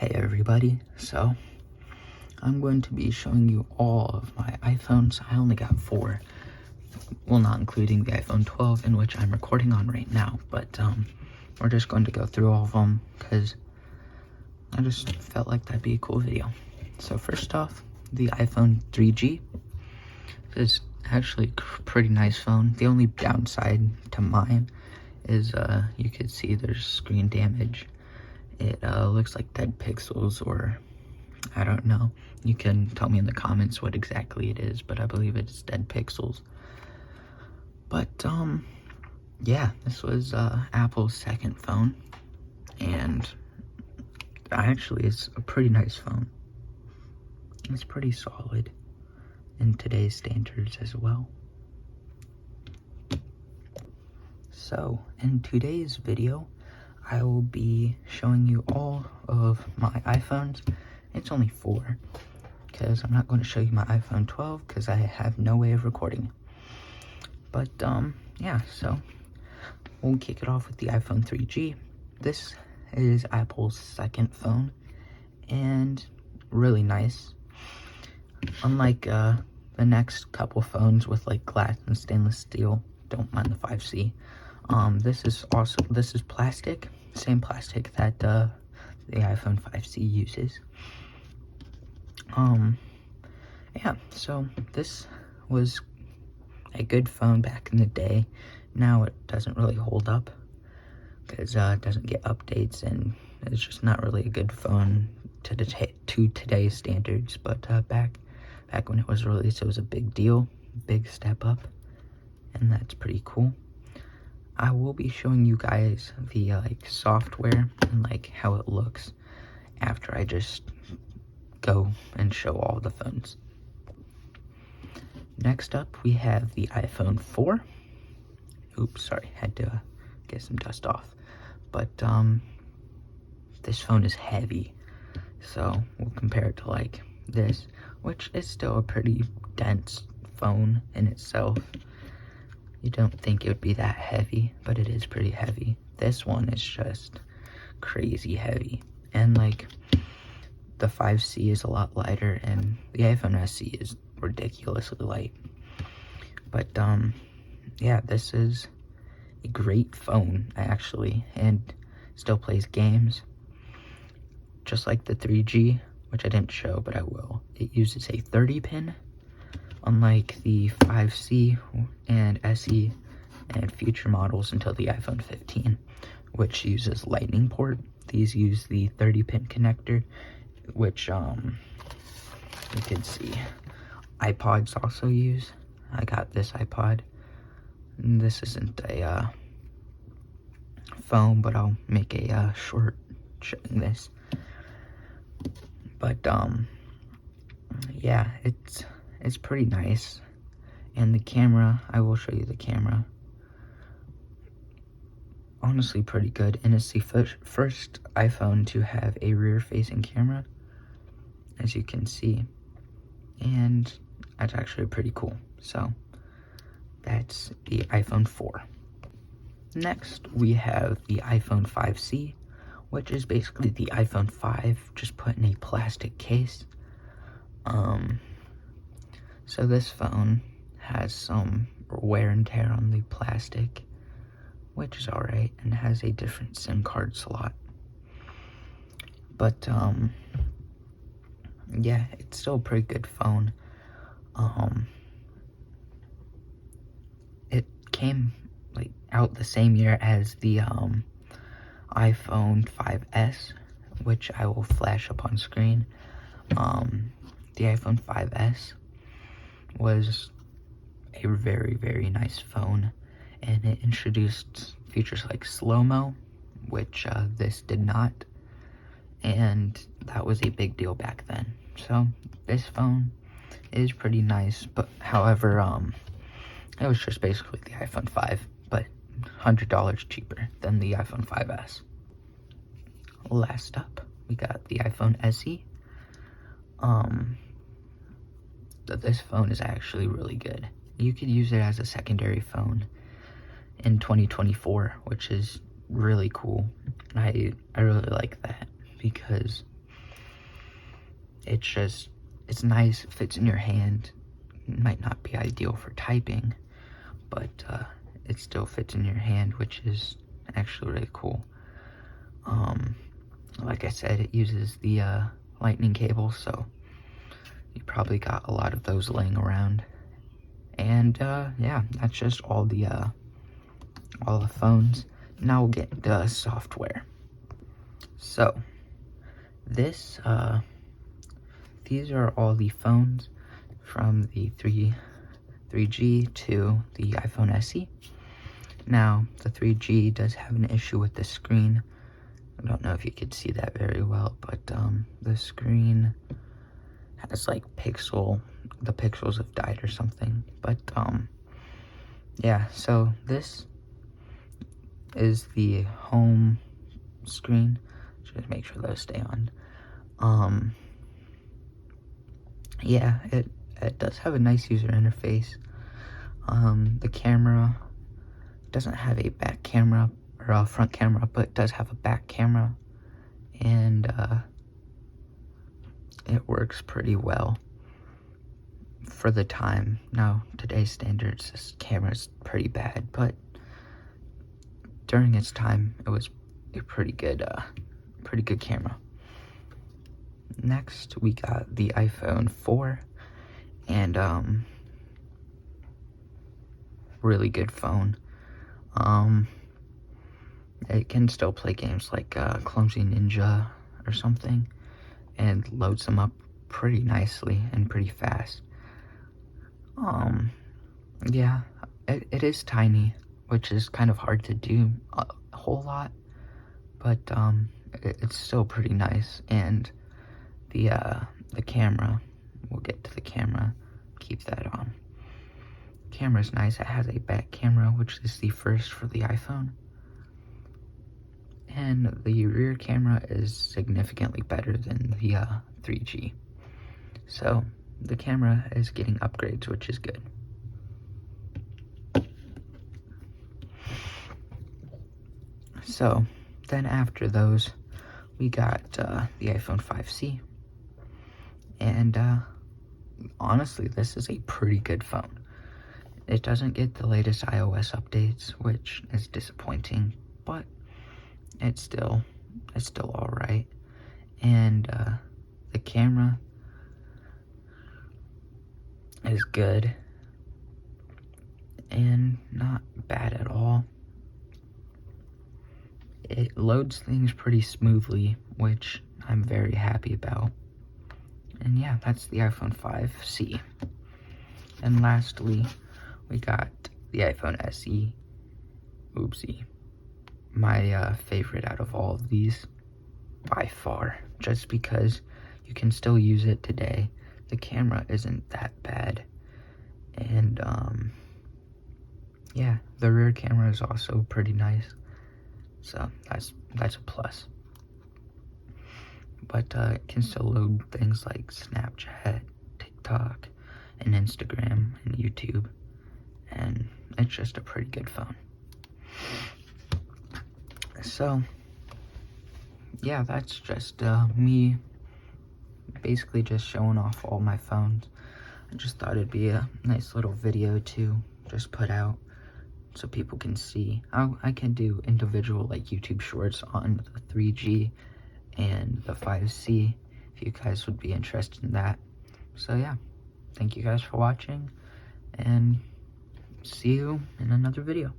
Hey everybody, so I'm going to be showing you all of my iPhones. I only got 4, well, not including the iPhone 12 in which I'm recording on right now, but we're just going to go through all of them because I just felt like that'd be a cool video. So first off, the iPhone 3G is actually a pretty nice phone. The only downside to mine is you could see there's screen damage. It looks like dead pixels, or I don't know. You can tell me in the comments what exactly it is, but I believe it's dead pixels. But yeah, this was Apple's second phone, and actually it's a pretty nice phone. It's pretty solid in today's standards as well. So in today's video, I will be showing you all of my iPhones. It's only 4, because I'm not going to show you my iPhone 12 because I have no way of recording. But yeah, so we'll kick it off with the iPhone 3G. This is Apple's second phone, and really nice. Unlike the next couple phones with like glass and stainless steel, don't mind the 5C. This is plastic, same plastic that the iPhone 5C uses. Yeah, so this was a good phone back in the day. Now it doesn't really hold up because it doesn't get updates, and it's just not really a good phone to today's standards. But back when it was released, it was a big deal, big step up, and that's pretty cool. I will be showing you guys the like software and like how it looks after I just go and show all the phones. Next up, we have the iPhone 4. Oops, sorry, had to get some dust off. But this phone is heavy, so we'll compare it to like this, which is still a pretty dense phone in itself. You don't think it would be that heavy, but it is pretty heavy. This one is just crazy heavy, and like the 5C is a lot lighter, and the iPhone SE is ridiculously light. But yeah, this is a great phone actually, and still plays games just like the 3G, which I didn't show, but I will. It uses a 30-pin, unlike the 5C and SE and future models until the iPhone 15, which uses lightning port. These use the 30-pin connector, which you can see iPods also use. I got this iPod. This isn't a phone, but I'll make a short showing this. But yeah, it's pretty nice. And the camera, I will show you the camera. Honestly pretty good, and it's the first iPhone to have a rear-facing camera, as you can see, and that's actually pretty cool. So that's the iPhone 4. Next, we have the iPhone 5C, which is basically the iPhone 5 just put in a plastic case. So this phone has some wear and tear on the plastic, which is alright, and has a different SIM card slot. But yeah, it's still a pretty good phone. It came like out the same year as the iPhone 5S, which I will flash up on screen. The iPhone 5S was a very, very nice phone, and it introduced features like slow-mo, which this did not, and that was a big deal back then. So this phone is pretty nice, but however, it was just basically the iPhone 5, but $100 cheaper than the iPhone 5S. Last up, we got the iPhone SE. This phone is actually really good. You could use it as a secondary phone in 2024, which is really cool. I really like that, because it's nice, it fits in your hand. It might not be ideal for typing, but it still fits in your hand, which is actually really cool. Like I said, it uses the lightning cable, so you probably got a lot of those laying around. And yeah, that's just all the phones. Now we'll get into software. So these are all the phones from the 3G to the iPhone SE. Now the 3G does have an issue with the screen. I don't know if you could see that very well, but the screen has like the pixels have died or something. But yeah, so this is the home screen. Just make sure those stay on. Yeah, it does have a nice user interface. The camera doesn't have a back camera or a front camera, but it does have a back camera, and it works pretty well for the time. Now, today's standards, this camera's pretty bad, but during its time, it was a pretty good camera. Next, we got the iPhone 4, and really good phone. It can still play games like Clumsy Ninja or something, and loads them up pretty nicely and pretty fast. Yeah, it is tiny, which is kind of hard to do a whole lot, but it's still pretty nice. And the camera, we'll get to the camera, keep that on. Camera's nice. It has a back camera, which is the first for the iPhone, and the rear camera is significantly better than the 3G. So the camera is getting upgrades, which is good. So then after those, we got the iPhone 5C, and honestly, this is a pretty good phone. It doesn't get the latest iOS updates, which is disappointing, but it's still all right. And the camera is good and not bad at all. It loads things pretty smoothly, which I'm very happy about. And yeah, that's the iPhone 5C. And lastly, we got the iPhone SE. Oopsie. My favorite out of all of these, by far, just because you can still use it today. The camera isn't that bad, and yeah, the rear camera is also pretty nice, so that's a plus. But it can still load things like Snapchat, TikTok, and Instagram, and YouTube, and it's just a pretty good phone. So yeah, that's just me basically just showing off all my phones. I just thought it'd be a nice little video to just put out so people can see. I can do individual like YouTube shorts on the 3G and the 5C if you guys would be interested in that. So yeah, thank you guys for watching, and see you in another video.